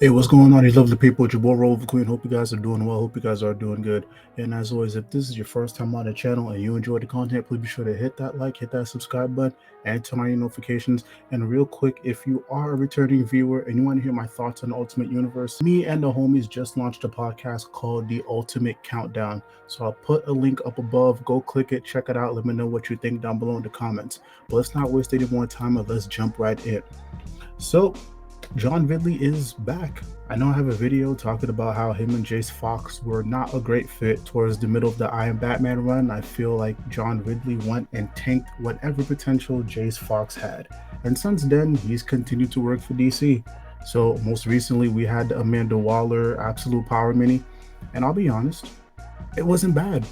Hey, what's going on, you lovely people? It's your boy Roliver Queen. Hope you guys are doing well. Hope you guys are doing good. And as always, if this is your first time on the channel and you enjoy the content, please be sure to hit that like, hit that subscribe button, and turn on your notifications. And real quick, if you are a returning viewer and you want to hear my thoughts on the Ultimate Universe, me and the homies just launched a podcast called The Ultimate Countdown. So I'll put a link up above. Go click it, check it out. Let me know what you think down below in the comments. But let's not waste any more time and let's jump right in. So John Ridley is back. I know I have a video talking about how him and Jace Fox were not a great fit towards the middle of the I Am Batman run. I feel like John Ridley went and tanked whatever potential Jace Fox had. And since then, he's continued to work for DC. So most recently, we had the Amanda Waller Absolute Power mini. And I'll be honest, it wasn't bad.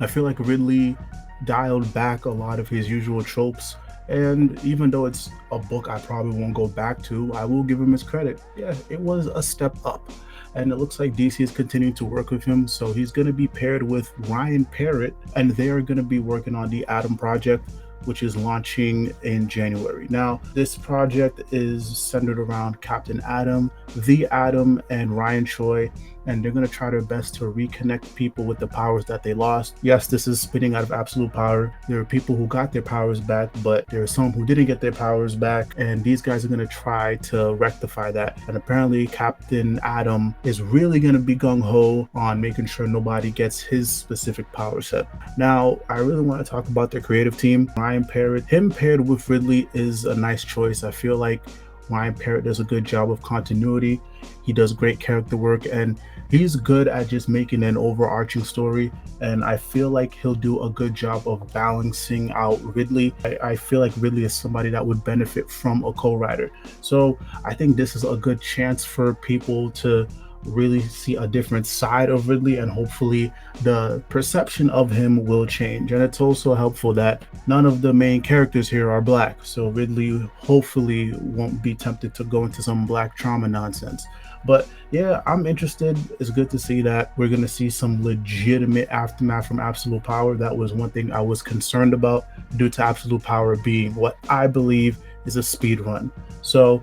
I feel like Ridley dialed back a lot of his usual tropes. And even though it's a book I probably won't go back to, I will give him his credit. Yeah, it was a step up. And it looks like DC is continuing to work with him. So he's going to be paired with Ryan Parrot, and they're going to be working on the Atom Project, which is launching in January. Now, this project is centered around Captain Atom, the Atom, and Ryan Choi, and they're going to try their best to reconnect people with the powers that they lost. Yes, this is spinning out of absolute power. There are people who got their powers back, but there are some who didn't get their powers back, and these guys are going to try to rectify that. And apparently Captain Atom is really going to be gung-ho on making sure nobody gets his specific power set. Now, I really want to talk about their creative team. Ryan Parrot, him paired with Ridley is a nice choice. I feel like Ryan Parrot does a good job of continuity. He does great character work, and he's good at just making an overarching story. And I feel like he'll do a good job of balancing out Ridley. I feel like Ridley is somebody that would benefit from a co-writer. So I think this is a good chance for people to really see a different side of Ridley, and hopefully the perception of him will change. And it's also helpful that none of the main characters here are black, so Ridley hopefully won't be tempted to go into some black trauma nonsense. But yeah, I'm interested. It's good to see that we're going to see some legitimate aftermath from Absolute Power. That was one thing I was concerned about due to Absolute Power being what I believe is a speed run. So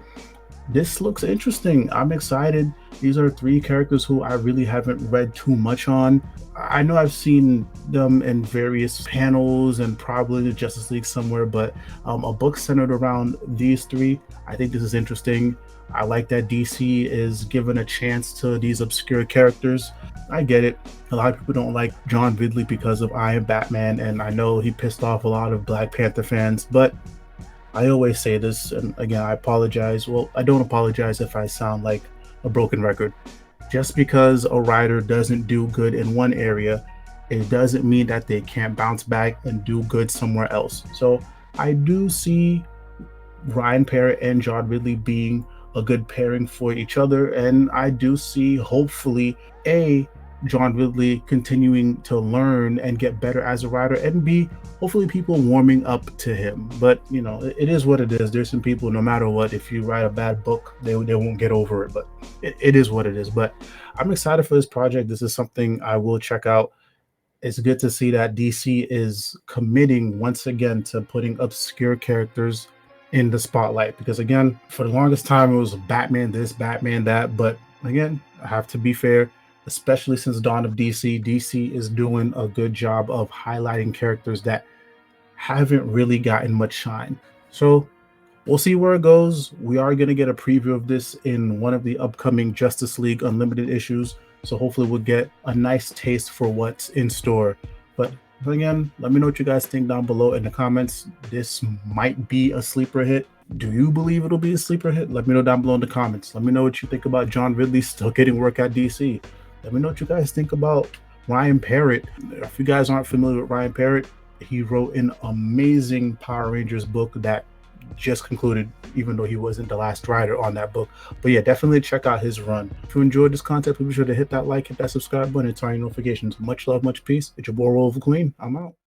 this looks interesting. I'm excited. These are three characters who I really haven't read too much on. I know I've seen them in various panels and probably the Justice League somewhere, but a book centered around these three, I think this is interesting. I like that DC is given a chance to these obscure characters. I get it. A lot of people don't like John Ridley because of I Am Batman, and I know he pissed off a lot of Black Panther fans, but I always say this, and again, I apologize. Well, I don't apologize if I sound like a broken record. Just because a writer doesn't do good in one area, it doesn't mean that they can't bounce back and do good somewhere else. So I do see Ryan Parrott and John Ridley being a good pairing for each other, and I do see hopefully John Ridley continuing to learn and get better as a writer, and B, hopefully people warming up to him. But you know, it is what it is. There's some people, no matter what, if you write a bad book, they won't get over it. But it is what it is. But I'm excited for this project. This is something I will check out. It's good to see that DC is committing once again to putting obscure characters in the spotlight, because again, for the longest time it was Batman this, Batman that. But again, I have to be fair, especially since Dawn of DC, DC is doing a good job of highlighting characters that haven't really gotten much shine. So we'll see where it goes. We are going to get a preview of this in one of the upcoming Justice League Unlimited issues. So hopefully we'll get a nice taste for what's in store. But again, let me know what you guys think down below in the comments. This might be a sleeper hit. Do you believe it'll be a sleeper hit? Let me know down below in the comments. Let me know what you think about John Ridley still getting work at DC. Let me know what you guys think about Ryan Parrott. If you guys aren't familiar with Ryan Parrott, he wrote an amazing Power Rangers book that just concluded, even though he wasn't the last writer on that book. But yeah, definitely check out his run. If you enjoyed this content, please be sure to hit that like, hit that subscribe button, and turn on your notifications. Much love, much peace. It's your boy Roliver Queen. I'm out.